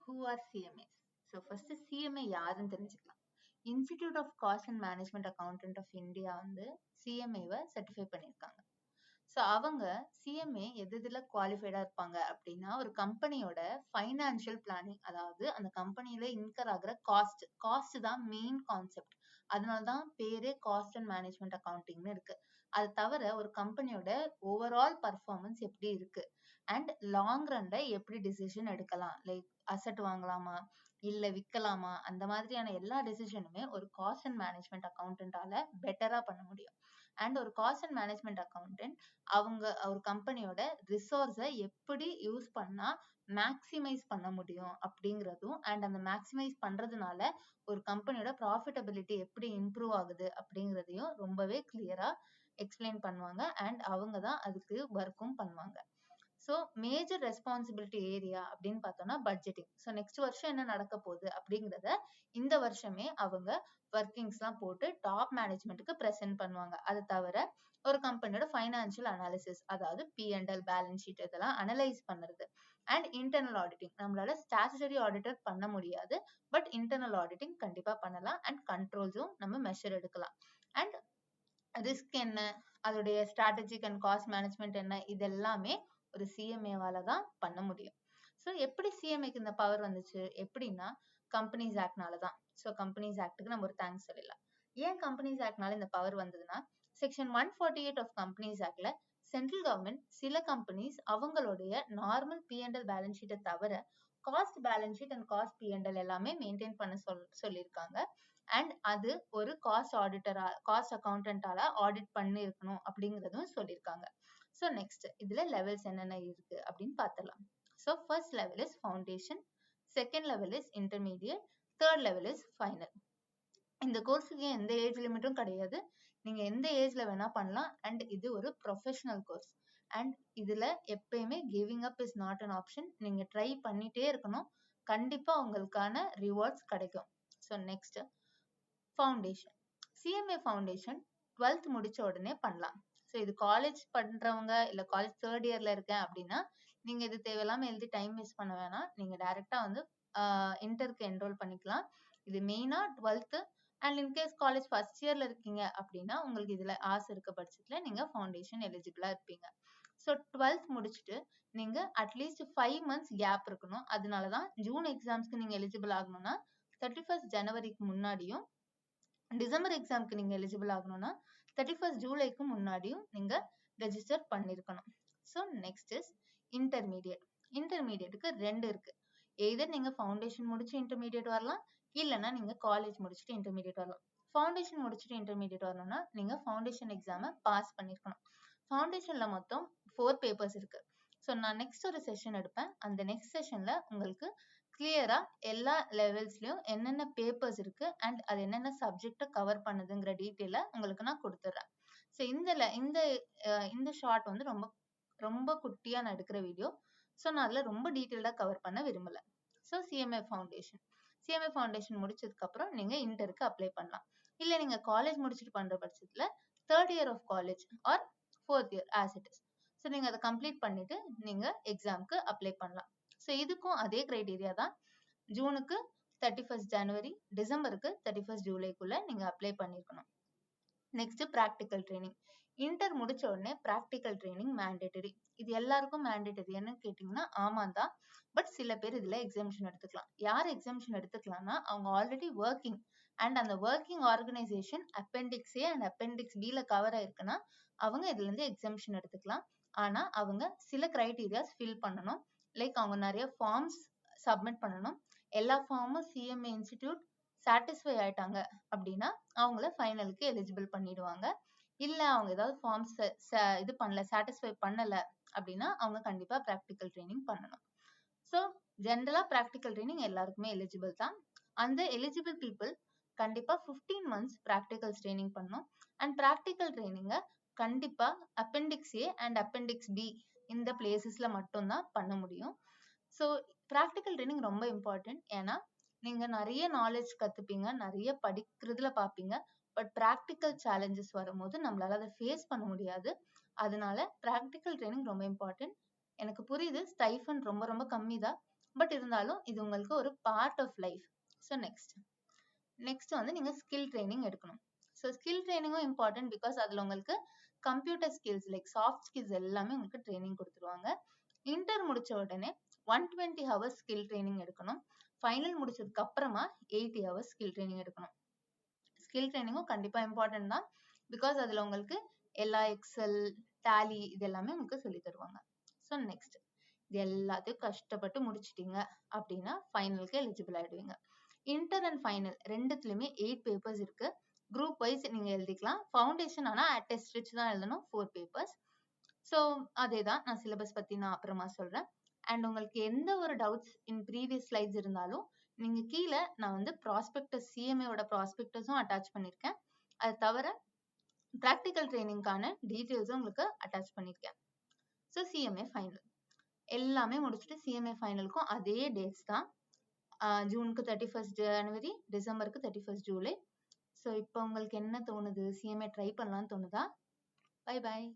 Who are CMAs? So first CMA யாருன்னு தெரிஞ்சுக்கலாம். Institute of Cost and Management Accountant of India வந்து CMA-வை certify பண்ணியிருக்காங்க. So அவங்க CMA எதுல குவாலிஃபைடா இருப்பாங்க அப்படின்னா, ஒரு கம்பெனியோட ஃபைனான்சியல் பிளானிங், அதாவது அந்த கம்பெனியில இன்கர் ஆகுற காஸ்ட் தான் மெயின் கான்செப்ட். அதனாலதான் பேரே காஸ்ட் அண்ட் மேனேஜ்மெண்ட் அக்கௌண்டிங்னு இருக்கு. அது தவிர ஒரு கம்பெனியோட ஓவரால் பர்ஃபார்மன்ஸ் எப்படி இருக்கு அண்ட் லாங் ரன்ல எப்படி டிசிஷன் எடுக்கலாம், லைக் அசெட் வாங்கலாமா இல்ல விற்கலாமா, அந்த மாதிரியான எல்லா டிசிஷனுமே ஒரு காஸ்ட் அண்ட் மேனேஜ்மெண்ட் அக்கௌண்டன்டால பெட்டரா பண்ண முடியும். அண்ட் ஒரு காஸ்ட் அண்ட் மேனேஜ்மெண்ட் அக்கௌண்டன்ட் அவங்க ஒரு கம்பெனியோட ரிசோர்ஸை எப்படி யூஸ் பண்ணா மேக்சிமைஸ் பண்ண முடியும் அப்படிங்கிறதும், அண்ட் அந்த மேக்சிமைஸ் பண்றதுனால ஒரு கம்பெனியோட ப்ராஃபிட்டபிலிட்டி எப்படி இம்ப்ரூவ் ஆகுது அப்படிங்கிறதையும் ரொம்பவே கிளியரா எக்ஸ்பிளைன் பண்ணுவாங்க. அண்ட் அவங்க தான் அதுக்கு ஒர்க்கும் பண்ணுவாங்க. ஸோ மேஜர் ரெஸ்பான்சிபிலிட்டி ஏரியா அப்படின்னு பார்த்தோம்னா பட்ஜெட்டிங். ஸோ நெக்ஸ்ட் வருஷம் என்ன நடக்க போகுது அப்படிங்கிறத இந்த வருஷமே அவங்க ஒர்க்கிங்ஸ்லாம் போட்டு டாப் மேனேஜ்மெண்ட்டுக்கு ப்ரெசென்ட் பண்ணுவாங்க. அது தவிர ஒரு கம்பெனியோட ஃபைனான்சியல் அனாலிசிஸ், அதாவது P&L பேலன்ஸ் ஷீட் இதெல்லாம் அனலைஸ் பண்ணுறது. அண்ட் இன்டர்னல் ஆடிட்டிங், நம்மளால ஸ்டாச்சுட்டரி ஆடிட்டர் பண்ண முடியாது, பட் இன்டர்னல் ஆடிட்டிங் கண்டிப்பாக பண்ணலாம். அண்ட் கண்ட்ரோல்ஸும் நம்ம மெஷர் எடுக்கலாம். அண்ட் ரிஸ்க் என்ன, அதோடைய ஸ்ட்ராட்டஜிக் அண்ட் காஸ்ட் மேனேஜ்மெண்ட் என்ன, இது எல்லாமே ஒரு சிஎம்ஏவால தான் பண்ண முடியும். ஸோ எப்படி சிஎம்ஏக்கு இந்த பவர் வந்துச்சு எப்படின்னா, கம்பெனிஸ் ஆக்ட்னால தான். ஸோ கம்பெனிஸ் ஆக்டுக்கு நம்ம ஒரு தேங்க்ஸ் சொல்லிடலாம். ஏன் கம்பெனிஸ் ஆக்ட்னால இந்த பவர் வந்ததுன்னா, செக்ஷன் 148 ஆஃப் கம்பெனிஸ் ஆக்ட்ல சென்ட்ரல் கவர்மெண்ட் சில கம்பெனிஸ் அவங்களுடைய நார்மல் P&L பேலன்ஸ் ஷீட்டை தவிர cost balance sheet and cost P&L எல்லாமே மெயின்டைன் பண்ண சொல்லியிருக்காங்க. அண்ட் அது ஒரு காஸ்ட் ஆடிட்டரா, காஸ்ட் அக்கௌண்டன்டால ஆடிட் பண்ணி இருக்கணும் அப்படிங்கிறதும் சொல்லியிருக்காங்க. ஸோ நெக்ஸ்ட் இதுல லெவல்ஸ் என்னென்ன இருக்கு அப்படின்னு பார்த்துடலாம். So first level is foundation, second level is intermediate, third level is final. இந்த கோர்ஸுக்கு எந்த ஏஜ் லிமிட்டும் கிடையாது, நீங்க எந்த ஏஜ்ல வேணா பண்ணலாம். அண்ட் இது ஒரு ப்ரொஃபஷனல் கோர்ஸ். அண்ட் இதுல எப்பயுமே giving up is not an option. நீங்க ட்ரை பண்ணிட்டே இருக்கணும், கண்டிப்பா உங்களுக்கான ரிவார்ட்ஸ் கிடைக்கும். So next foundation. CMA foundation 12th முடிச்ச உடனே பண்ணலாம். ஸோ இது காலேஜ் பண்றவங்க இல்ல காலேஜ் தேர்ட் இயர்ல இருக்கேன் அப்படின்னா நீங்க இது தேவையில்லாம எழுதி டைம் வேஸ்ட் பண்ண வேணாம். நீங்க டைரக்டா வந்து இன்டருக்கு என்ரோல் பண்ணிக்கலாம். இது மெயினா 12th. And in case college first இயர்ல இருக்கீங்க அப்படின்னா உங்களுக்கு இதுல ஆசை இருக்க பட்சத்துல நீங்க ஃபவுண்டேஷன் எலிஜிபிளா இருப்பீங்க. ஸோ 12th முடிச்சுட்டு நீங்க அட்லீஸ்ட் 5 months கேப் இருக்கணும். அதனாலதான் ஜூன் எக்ஸாம்ஸ்க்கு நீங்க எலிஜிபிள் ஆகணும்னா 31st ஜனவரிக்கு முன்னாடியும், டிசம்பர் எக்ஸாம்க்கு நீங்க எலிஜிபிள் ஆகணும்னா 31st ஜூலைக்கு முன்னாடியும் நீங்க ரெஜிஸ்டர் பண்ணிருக்கணும். So next is intermediate. இன்டர்மீடியட்டுக்கு 2 இருக்கு. எய்தர் நீங்க ஃபவுண்டேஷன் முடிச்சு இன்டர்மீடியட் வரலாம், இல்லைன்னா நீங்க காலேஜ் முடிச்சுட்டு இன்டர்மீடியட் வரலாம். ஃபவுண்டேஷன் முடிச்சுட்டு இன்டர்மீடியட் வரணும்னா நீங்க ஃபவுண்டேஷன் எக்ஸாமை பாஸ் பண்ணிருக்கணும். ஃபவுண்டேஷன்ல மொத்தம் 4 பேப்பர்ஸ் இருக்கு. ஸோ நான் நெக்ஸ்ட் ஒரு செஷன் எடுப்பேன். அந்த நெக்ஸ்ட் செஷன்ல உங்களுக்கு கிளியரா எல்லா லெவல்ஸ்லயும் என்னென்ன பேப்பர்ஸ் இருக்கு அண்ட் அது என்னென்ன சப்ஜெக்ட கவர் பண்ணுதுங்கிற டீட்டெயில உங்களுக்கு நான் கொடுத்துட்றேன். ஸோ இந்த ஷார்ட் வந்து ரொம்ப ரொம்ப குட்டியா நான் எடுக்கிற வீடியோ. ஸோ நான் அதுல ரொம்ப டீட்டெயில்டா கவர் பண்ண விரும்பல. ஸோ சிஎம்ஏ ஃபவுண்டேஷன் முடிச்சதுக்கு அப்புறம் நீங்க இன்டருக்கு அப்ளை பண்ணலாம். இல்ல நீங்க காலேஜ் முடிச்சுட்டு பண்ற பட்சத்துல 3rd year of college are 4th year as it is. So நீங்க அதை கம்ப்ளீட் பண்ணிட்டு நீங்க எக்ஸாம்க்கு அப்ளை பண்ணலாம். ஸோ இதுக்கும் அதே கிரைடீரியா தான். ஜூனுக்கு 31st ஜனவரி, டிசம்பருக்கு 31st ஜூலைக்குள்ள நீங்க அப்ளை பண்ணிருக்கணும். Next practical training. இன்டர் முடிச்ச உடனே ப்ராக்டிக்கல் ட்ரைனிங் மேண்டேட்டரி. இது எல்லாருக்கும் மேண்டேட்டரி என்னன்னு கேட்டீங்கன்னா ஆமா தான். பட் சில பேர் இதுல எக்ஸாம்ஷன் எடுத்துக்கலாம். யார் எக்ஸாம்ஷன் எடுத்துக்கலாம்னா அவங்க ஆல்ரெடி ஒர்க்கிங் அண்ட் அந்த working organisation appendix A and appendix பில கவர் ஆயிருக்குன்னா அவங்க இதுல இருந்து எக்ஸாம்ஷன் எடுத்துக்கலாம். ஆனா அவங்க சில கிரைடீரியாஸ் ஃபில் பண்ணணும். லைக் அவங்க நிறைய ஃபார்ம்ஸ் சப்மிட் பண்ணணும். எல்லா ஃபார்மும் சிஎம்ஏ இன்ஸ்டிடியூட் சாட்டிஸ்ஃபை ஆயிட்டாங்க அப்படின்னா அவங்கள ஃபைனலுக்கு எலிஜிபிள் பண்ணிடுவாங்க. இல்ல அவங்க ஏதாவது ஃபார்ம்ஸ் இது பண்ணல, சாட்டிஸ்ஃபை பண்ணல அப்படின்னா அவங்க கண்டிப்பா ப்ராக்டிக்கல் ட்ரைனிங் பண்ணணும். ஸோ ஜென்ரலா ப்ராக்டிக்கல் ட்ரைனிங் எல்லாருக்குமே எலிஜிபிள் தான். அந்த எலிஜிபிள் பீப்புள் கண்டிப்பா 15 months ப்ராக்டிக்கல்ஸ் ட்ரைனிங் பண்ணணும். அண்ட் ப்ராக்டிக்கல் ட்ரைனிங்கை கண்டிப்பா appendix A and appendix B இந்த பிளேசஸ்ல மட்டும்தான் பண்ண முடியும். ஸோ ப்ராக்டிக்கல் ட்ரைனிங் ரொம்ப இம்பார்ட்டன்ட். ஏன்னா நீங்க நிறைய நாலேஜ் கத்துப்பீங்க, நிறைய படிக்கிறதுல பார்ப்பீங்க. பட் ப்ராக்டிக்கல் சேலஞ்சஸ் வரும்போது நம்மளால அதை ஃபேஸ் பண்ண முடியாது. அதனால ப்ராக்டிக்கல் ட்ரைனிங் ரொம்ப இம்பார்ட்டன்ட். எனக்கு புரியுது ஸ்டைஃபன் ரொம்ப ரொம்ப கம்மி தான். பட் இருந்தாலும் இது உங்களுக்கு ஒரு part of life. So next வந்து நீங்க ஸ்கில் ட்ரைனிங் எடுக்கணும். ஸோ ஸ்கில் ட்ரைனிங்கும் இம்பார்ட்டன்ட் பிகாஸ் அதுல உங்களுக்கு computer skills like soft skills எல்லாமே உங்களுக்கு ட்ரைனிங் கொடுத்துருவாங்க. இன்டர் முடிச்ச உடனே 120 ஹவர்ஸ் ஸ்கில் ட்ரைனிங் எடுக்கணும். ஃபைனல் முடிச்சதுக்கு அப்புறமா 80 ஹவர்ஸ் ஸ்கில் ட்ரைனிங் எடுக்கணும். ஸ்கில் ட்ரைனிங்கும் கண்டிப்பா இம்பார்ட்டன்ட் தான் பிகாஸ் அதுல உங்களுக்கு எல்லா எக்ஸல் டேலி இது எல்லாமே உங்களுக்கு சொல்லி தருவாங்க. ஸோ நெக்ஸ்ட் இது எல்லாத்தையும் கஷ்டப்பட்டு முடிச்சிட்டீங்க அப்படின்னா ஃபைனலுக்கு எலிஜிபிள் ஆயிடுவீங்க. இன்டர் அண்ட் ஃபைனல் ரெண்டுத்துலயுமே 8 பேப்பர்ஸ் இருக்கு. குரூப் வைஸ் நீங்க எழுதிக்கலாம். ஃபவுண்டேஷன் ஆனா டெஸ்ட் வச்சு தான் எழுதணும் 4 பேப்பர்ஸ். ஸோ அதே தான், நான் சிலபஸ் பத்தி நான் அப்புறமா சொல்றேன். அண்ட் உங்களுக்கு எந்த ஒரு டவுட்ஸ் இன் ப்ரீவியஸ் ஸ்லைட்ஸ் இருந்தாலும் நீங்க கீழே நான் வந்து ப்ராஸ்பெக்டஸ் சிஎம்ஏவோட ப்ராஸ்பெக்டஸும் அட்டாச் பண்ணியிருக்கேன். அது தவிர ப்ராக்டிக்கல் ட்ரைனிங்கான டீட்டெயில்ஸும் உங்களுக்கு அட்டாச் பண்ணியிருக்கேன். ஸோ சிஎம்ஏ ஃபைனல் எல்லாமே முடிச்சுட்டு சிஎம்ஏ ஃபைனலுக்கும் அதே டேட்ஸ் தான். ஜூனுக்கு 31 ஜனவரி, டிசம்பருக்கு 31 ஜூலை. ஸோ இப்போ உங்களுக்கு என்ன தோணுது? சிஎம்ஏ ட்ரை பண்ணலாம்னு தோணுதா? Bye bye.